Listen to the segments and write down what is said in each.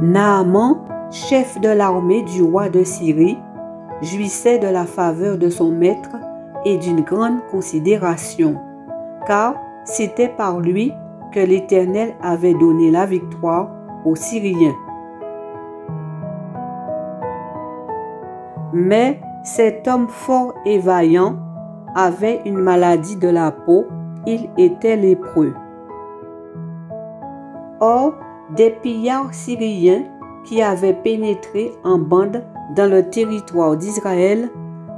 Naaman, chef de l'armée du roi de Syrie, jouissait de la faveur de son maître et d'une grande considération, car c'était par lui que l'Éternel avait donné la victoire aux Syriens. Mais cet homme fort et vaillant avait une maladie de la peau, il était lépreux. Or, des pillards syriens qui avaient pénétré en bande dans le territoire d'Israël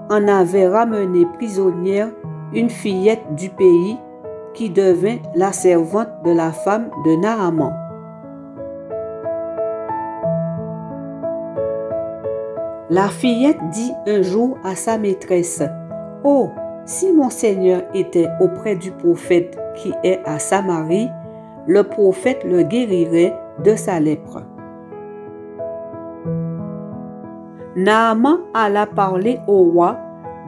en avaient ramené prisonnière une fillette du pays qui devint la servante de la femme de Naaman. La fillette dit un jour à sa maîtresse, « Oh, si mon Seigneur était auprès du prophète qui est à Samarie, le prophète le guérirait de sa lèpre. » Naaman alla parler au roi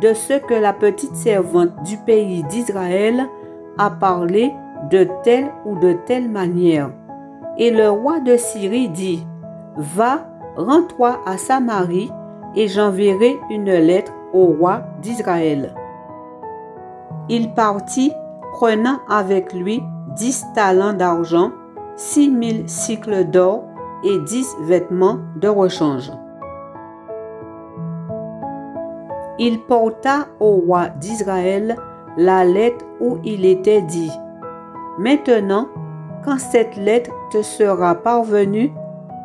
de ce que la petite servante du pays d'Israël a parlé de telle ou de telle manière. Et le roi de Syrie dit, « Va, rends-toi à Samarie, et j'enverrai une lettre au roi d'Israël. » Il partit, prenant avec lui 10 talents d'argent, 6000 cycles d'or et 10 vêtements de rechange. Il porta au roi d'Israël la lettre où il était dit, « Maintenant, quand cette lettre te sera parvenue,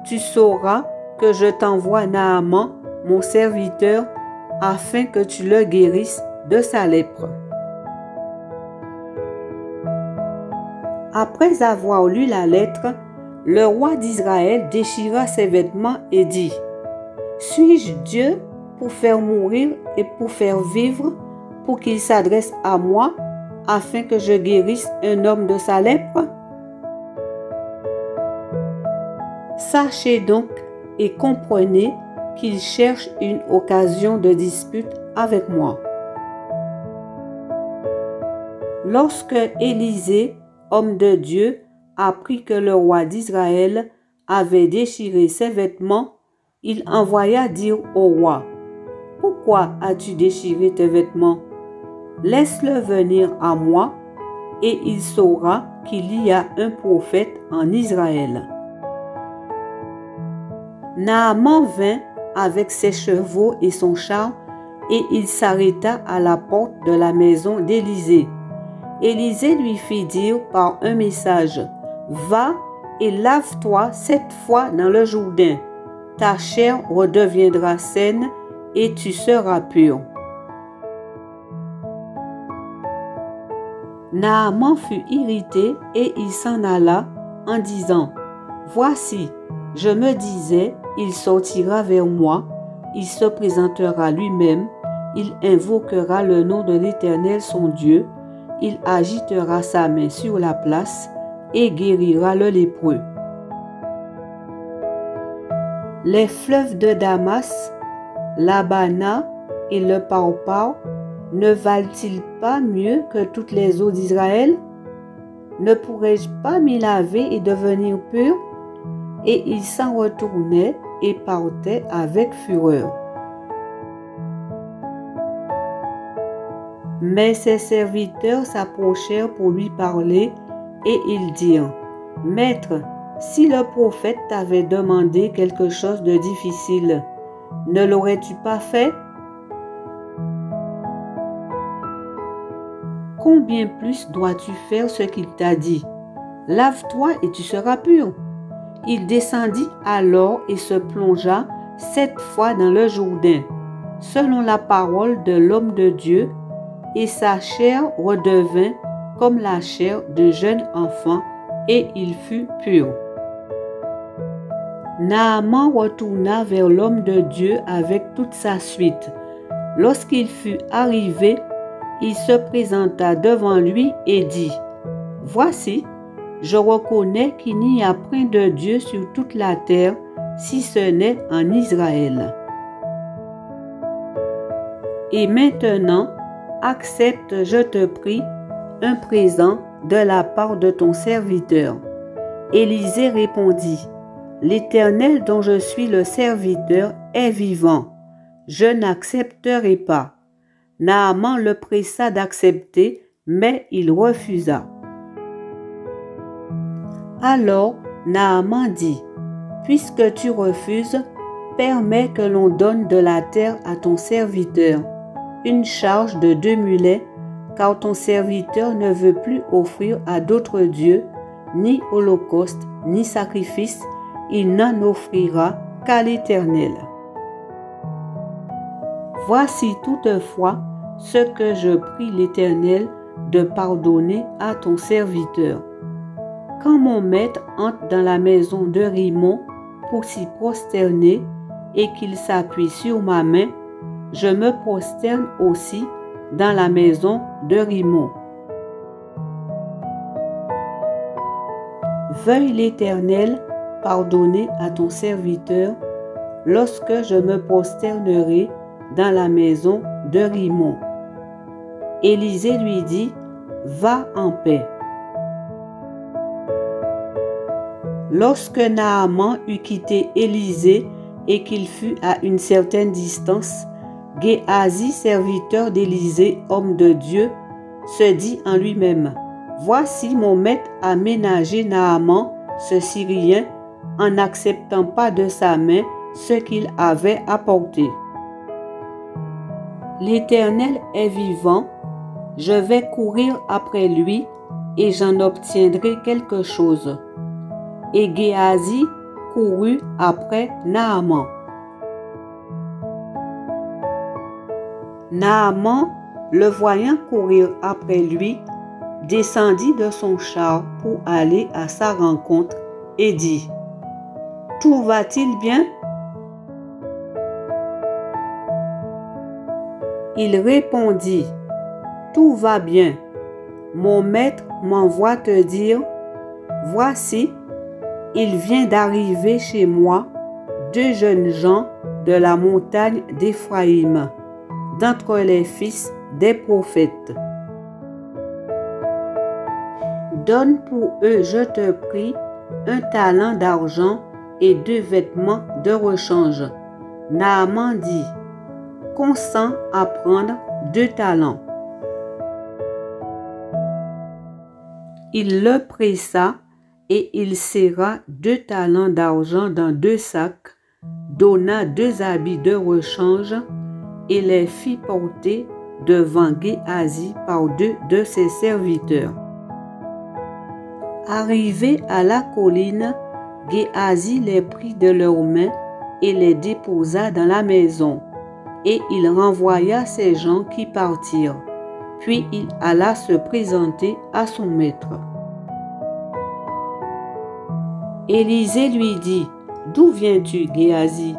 tu sauras que je t'envoie Naaman, mon serviteur, afin que tu le guérisses de sa lèpre. » Après avoir lu la lettre, le roi d'Israël déchira ses vêtements et dit, « Suis-je Dieu pour faire mourir et pour faire vivre, pour qu'il s'adresse à moi, afin que je guérisse un homme de sa lèpre? Sachez donc et comprenez qu'il cherche une occasion de dispute avec moi. » Lorsque Élisée, homme de Dieu, apprit que le roi d'Israël avait déchiré ses vêtements, il envoya dire au roi, « Pourquoi as-tu déchiré tes vêtements? Laisse-le venir à moi, et il saura qu'il y a un prophète en Israël. » Naaman vint avec ses chevaux et son char, et il s'arrêta à la porte de la maison d'Élisée. Élisée lui fit dire par un message, « Va et lave-toi 7 fois dans le Jourdain. Ta chair redeviendra saine et tu seras pur. » Naaman fut irrité et il s'en alla en disant, « Voici, je me disais, il sortira vers moi, il se présentera lui-même, il invoquera le nom de l'Éternel son Dieu, il agitera sa main sur la place et guérira le lépreux. » Les fleuves de Damas, l'Abana et le Parpar ne valent-ils pas mieux que toutes les eaux d'Israël? Ne pourrais-je pas m'y laver et devenir pur? Et il s'en retournait et partait avec fureur. Mais ses serviteurs s'approchèrent pour lui parler, et ils dirent, « Maître, si le prophète t'avait demandé quelque chose de difficile, ne l'aurais-tu pas fait? Combien plus dois-tu faire ce qu'il t'a dit? Lave-toi et tu seras pur. » Il descendit alors et se plongea 7 fois dans le Jourdain, selon la parole de l'homme de Dieu, et sa chair redevint comme la chair d'un jeune enfant, et il fut pur. Naaman retourna vers l'homme de Dieu avec toute sa suite. Lorsqu'il fut arrivé, il se présenta devant lui et dit, « Voici, je reconnais qu'il n'y a point de Dieu sur toute la terre, si ce n'est en Israël. Et maintenant, accepte, je te prie, un présent de la part de ton serviteur. » Élisée répondit, « l'Éternel dont je suis le serviteur est vivant. Je n'accepterai pas. » Naaman le pressa d'accepter, mais il refusa. Alors Naaman dit, « Puisque tu refuses, permets que l'on donne de la terre à ton serviteur, une charge de 2 mulets, car ton serviteur ne veut plus offrir à d'autres dieux, ni holocauste, ni sacrifice, il n'en offrira qu'à l'Éternel. Voici toutefois ce que je prie l'Éternel de pardonner à ton serviteur. Quand mon maître entre dans la maison de Rimon pour s'y prosterner et qu'il s'appuie sur ma main, je me prosterne aussi dans la maison de Rimon. Veuille l'Éternel pardonner à ton serviteur lorsque je me prosternerai dans la maison de Rimon. » Élisée lui dit, « Va en paix. » Lorsque Naaman eut quitté Élisée et qu'il fut à une certaine distance, Géasi, serviteur d'Élisée, homme de Dieu, se dit en lui-même, « Voici mon maître a ménagé Naaman, ce Syrien, en n'acceptant pas de sa main ce qu'il avait apporté. L'Éternel est vivant, je vais courir après lui et j'en obtiendrai quelque chose. » Et Géasi courut après Naaman. Naaman, le voyant courir après lui, descendit de son char pour aller à sa rencontre et dit, « Tout va-t-il bien? » Il répondit, « Tout va bien. Mon maître m'envoie te dire, voici, il vient d'arriver chez moi 2 jeunes gens de la montagne d'Éphraïm, d'entre les fils des prophètes. Donne pour eux, je te prie, 1 talent d'argent et 2 vêtements de rechange. » Naaman dit, « Consens à prendre 2 talents. » Il le pressa et il serra 2 talents d'argent dans 2 sacs, donna 2 habits de rechange et les fit porter devant Géasi par 2 de ses serviteurs. Arrivé à la colline, Géasi les prit de leurs mains et les déposa dans la maison, et il renvoya ces gens qui partirent. Puis il alla se présenter à son maître. Élisée lui dit, « D'où viens-tu, Géasi? »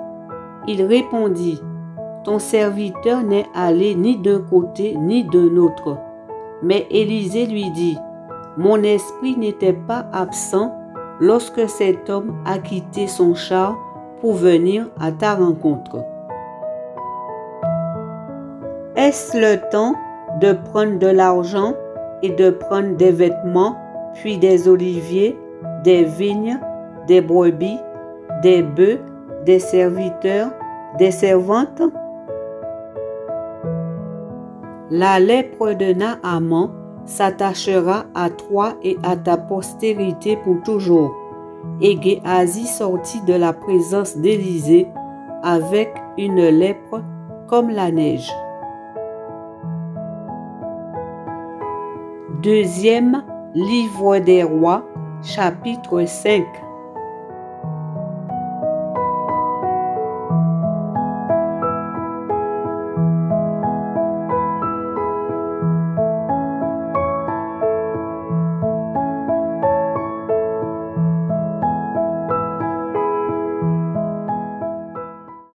Il répondit, « Ton serviteur n'est allé ni d'un côté ni d'un autre. » Mais Élisée lui dit, « Mon esprit n'était pas absent lorsque cet homme a quitté son char pour venir à ta rencontre. Est-ce le temps de prendre de l'argent et de prendre des vêtements, puis des oliviers, des vignes, des brebis, des bœufs, des serviteurs, des servantes? » La lèpre de Naaman s'attachera à toi et à ta postérité pour toujours. Et Géasi sortit de la présence d'Élisée avec une lèpre comme la neige. Deuxième livre des rois, chapitre 5.